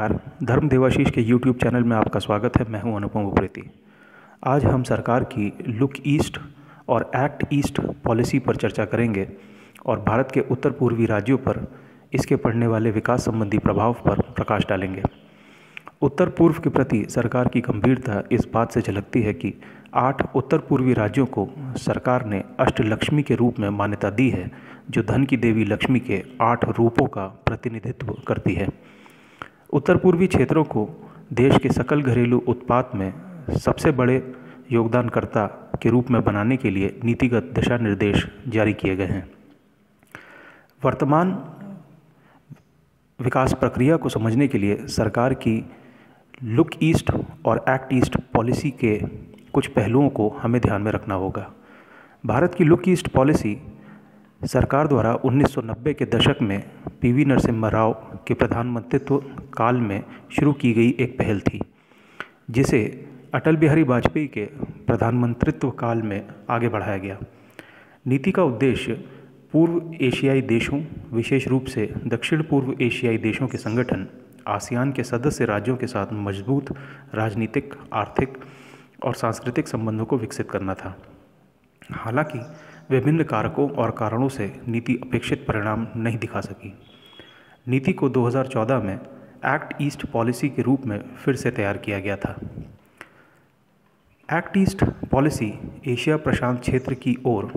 नमस्कार। धर्म देवाशीष के यूट्यूब चैनल में आपका स्वागत है। मैं हूं अनुपम उप्रेती। आज हम सरकार की लुक ईस्ट और एक्ट ईस्ट पॉलिसी पर चर्चा करेंगे और भारत के उत्तर पूर्वी राज्यों पर इसके पड़ने वाले विकास संबंधी प्रभाव पर प्रकाश डालेंगे। उत्तर पूर्व के प्रति सरकार की गंभीरता इस बात से झलकती है कि 8 उत्तर पूर्वी राज्यों को सरकार ने अष्टलक्ष्मी के रूप में मान्यता दी है, जो धन की देवी लक्ष्मी के 8 रूपों का प्रतिनिधित्व करती है। उत्तर पूर्वी क्षेत्रों को देश के सकल घरेलू उत्पाद में सबसे बड़े योगदानकर्ता के रूप में बनाने के लिए नीतिगत दिशा निर्देश जारी किए गए हैं। वर्तमान विकास प्रक्रिया को समझने के लिए सरकार की लुक ईस्ट और एक्ट ईस्ट पॉलिसी के कुछ पहलुओं को हमें ध्यान में रखना होगा। भारत की लुक ईस्ट पॉलिसी सरकार द्वारा 1990 के दशक में पीवी नरसिम्हा राव के प्रधानमंत्रित्व काल में शुरू की गई एक पहल थी, जिसे अटल बिहारी वाजपेयी के प्रधानमंत्रित्व काल में आगे बढ़ाया गया। नीति का उद्देश्य पूर्व एशियाई देशों, विशेष रूप से दक्षिण पूर्व एशियाई देशों के संगठन आसियान के सदस्य राज्यों के साथ मजबूत राजनीतिक, आर्थिक और सांस्कृतिक संबंधों को विकसित करना था। हालांकि विभिन्न कारकों और कारणों से नीति अपेक्षित परिणाम नहीं दिखा सकी। नीति को 2014 में एक्ट ईस्ट पॉलिसी के रूप में फिर से तैयार किया गया था। एक्ट ईस्ट पॉलिसी एशिया प्रशांत क्षेत्र की ओर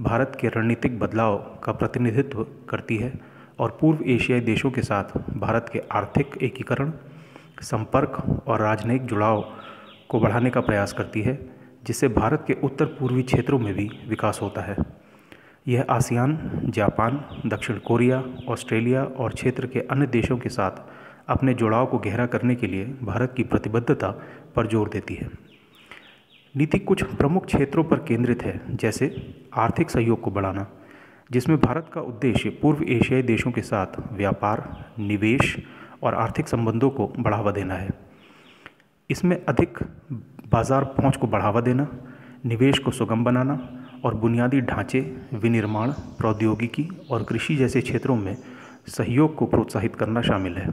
भारत के रणनीतिक बदलाव का प्रतिनिधित्व करती है और पूर्व एशियाई देशों के साथ भारत के आर्थिक एकीकरण, संपर्क और राजनयिक जुड़ाव को बढ़ाने का प्रयास करती है, जिससे भारत के उत्तर पूर्वी क्षेत्रों में भी विकास होता है। यह आसियान, जापान, दक्षिण कोरिया, ऑस्ट्रेलिया और क्षेत्र के अन्य देशों के साथ अपने जुड़ाव को गहरा करने के लिए भारत की प्रतिबद्धता पर जोर देती है। नीति कुछ प्रमुख क्षेत्रों पर केंद्रित है, जैसे आर्थिक सहयोग को बढ़ाना, जिसमें भारत का उद्देश्य पूर्व एशियाई देशों के साथ व्यापार, निवेश और आर्थिक संबंधों को बढ़ावा देना है। इसमें अधिक बाजार पहुंच को बढ़ावा देना, निवेश को सुगम बनाना और बुनियादी ढांचे, विनिर्माण, प्रौद्योगिकी और कृषि जैसे क्षेत्रों में सहयोग को प्रोत्साहित करना शामिल है।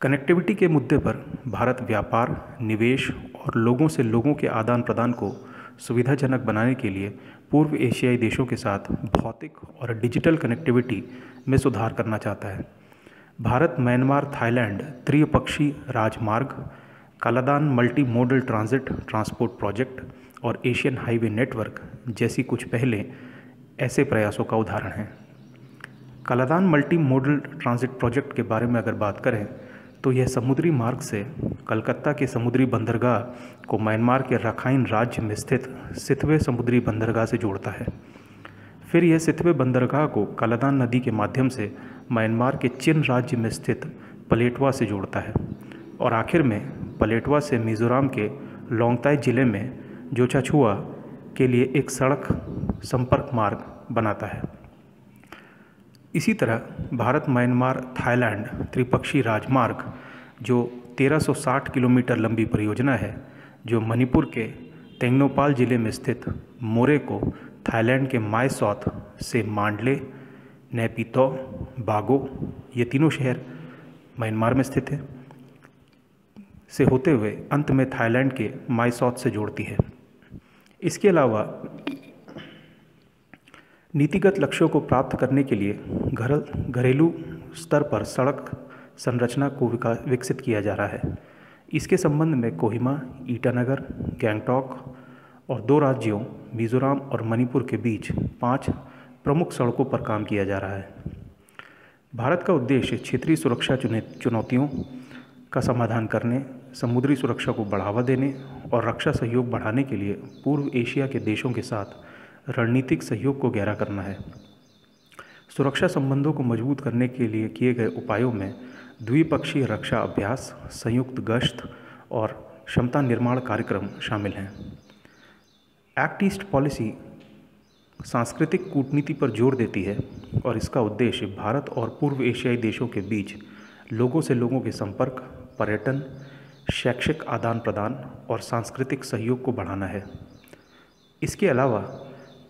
कनेक्टिविटी के मुद्दे पर भारत व्यापार, निवेश और लोगों से लोगों के आदान प्रदान को सुविधाजनक बनाने के लिए पूर्व एशियाई देशों के साथ भौतिक और डिजिटल कनेक्टिविटी में सुधार करना चाहता है। भारत म्यांमार थाईलैंड त्रिपक्षीय राजमार्ग, Kaladan multi modal transit transport project और एशियन हाईवे नेटवर्क जैसी कुछ पहलें ऐसे प्रयासों का उदाहरण हैं। Kaladan multi modal transit project के बारे में अगर बात करें तो यह समुद्री मार्ग से कलकत्ता के समुद्री बंदरगाह को म्यांमार के रखाइन राज्य में स्थित सितवे समुद्री बंदरगाह से जोड़ता है। फिर यह सितवे बंदरगाह को कालादान नदी के माध्यम से म्यांमार के चिन राज्य में स्थित पलेटवा से जोड़ता है और आखिर में पलेटवा से मिजोरम के लोंगताई जिले में जोचाछुआ के लिए एक सड़क संपर्क मार्ग बनाता है। इसी तरह भारत म्यांमार थाईलैंड त्रिपक्षीय राजमार्ग, जो 1360 किलोमीटर लंबी परियोजना है, जो मणिपुर के तेंगनोपाल जिले में स्थित मोरे को थाईलैंड के माय सॉथ से मांडले, नेपितो, बागो, ये तीनों शहर म्यांमार में स्थित है, से होते हुए अंत में थाईलैंड के माय सॉथ से जोड़ती है। इसके अलावा नीतिगत लक्ष्यों को प्राप्त करने के लिए घरेलू स्तर पर सड़क संरचना को विकसित किया जा रहा है। इसके संबंध में कोहिमा, ईटानगर, गैंगटॉक और 2 राज्यों मिजोरम और मणिपुर के बीच 5 प्रमुख सड़कों पर काम किया जा रहा है। भारत का उद्देश्य क्षेत्रीय सुरक्षा चुनौतियों का समाधान करने, समुद्री सुरक्षा को बढ़ावा देने और रक्षा सहयोग बढ़ाने के लिए पूर्व एशिया के देशों के साथ रणनीतिक सहयोग को गहरा करना है। सुरक्षा संबंधों को मजबूत करने के लिए किए गए उपायों में द्विपक्षीय रक्षा अभ्यास, संयुक्त गश्त और क्षमता निर्माण कार्यक्रम शामिल हैं। एक्ट ईस्ट पॉलिसी सांस्कृतिक कूटनीति पर जोर देती है और इसका उद्देश्य भारत और पूर्व एशियाई देशों के बीच लोगों से लोगों के संपर्क, पर्यटन, शैक्षिक आदान प्रदान और सांस्कृतिक सहयोग को बढ़ाना है। इसके अलावा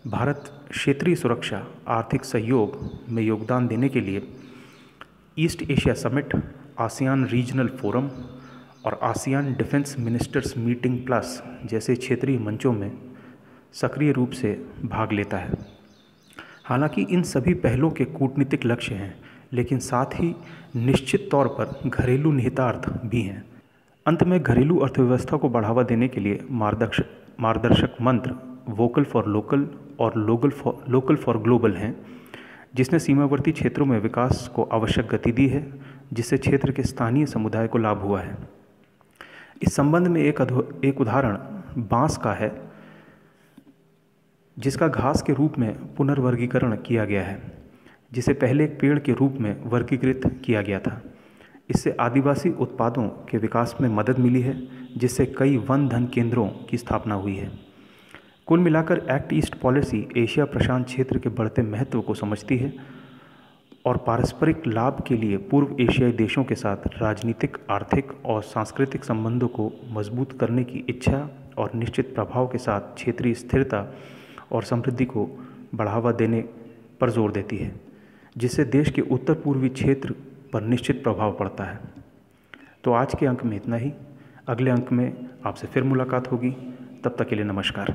भारत क्षेत्रीय सुरक्षा, आर्थिक सहयोग में योगदान देने के लिए East Asia summit, ASEAN regional forum और ASEAN defence ministers meeting plus जैसे क्षेत्रीय मंचों में सक्रिय रूप से भाग लेता है। हालांकि इन सभी पहलों के कूटनीतिक लक्ष्य हैं, लेकिन साथ ही निश्चित तौर पर घरेलू निहितार्थ भी हैं। अंत में घरेलू अर्थव्यवस्था को बढ़ावा देने के लिए मार्गदर्शक मंत्र वोकल फॉर लोकल और लोकल फॉर ग्लोबल हैं, जिसने सीमावर्ती क्षेत्रों में विकास को आवश्यक गति दी है, जिससे क्षेत्र के स्थानीय समुदाय को लाभ हुआ है। इस संबंध में एक उदाहरण बांस का है, जिसका घास के रूप में पुनर्वर्गीकरण किया गया है, जिसे पहले एक पेड़ के रूप में वर्गीकृत किया गया था। इससे आदिवासी उत्पादों के विकास में मदद मिली है, जिससे कई वन धन केंद्रों की स्थापना हुई है। कुल मिलाकर एक्ट ईस्ट पॉलिसी एशिया प्रशांत क्षेत्र के बढ़ते महत्व को समझती है और पारस्परिक लाभ के लिए पूर्व एशियाई देशों के साथ राजनीतिक, आर्थिक और सांस्कृतिक संबंधों को मजबूत करने की इच्छा और निश्चित प्रभाव के साथ क्षेत्रीय स्थिरता और समृद्धि को बढ़ावा देने पर जोर देती है, जिससे देश के उत्तर पूर्वी क्षेत्र पर निश्चित प्रभाव पड़ता है। तो आज के अंक में इतना ही। अगले अंक में आपसे फिर मुलाकात होगी। तब तक के लिए नमस्कार।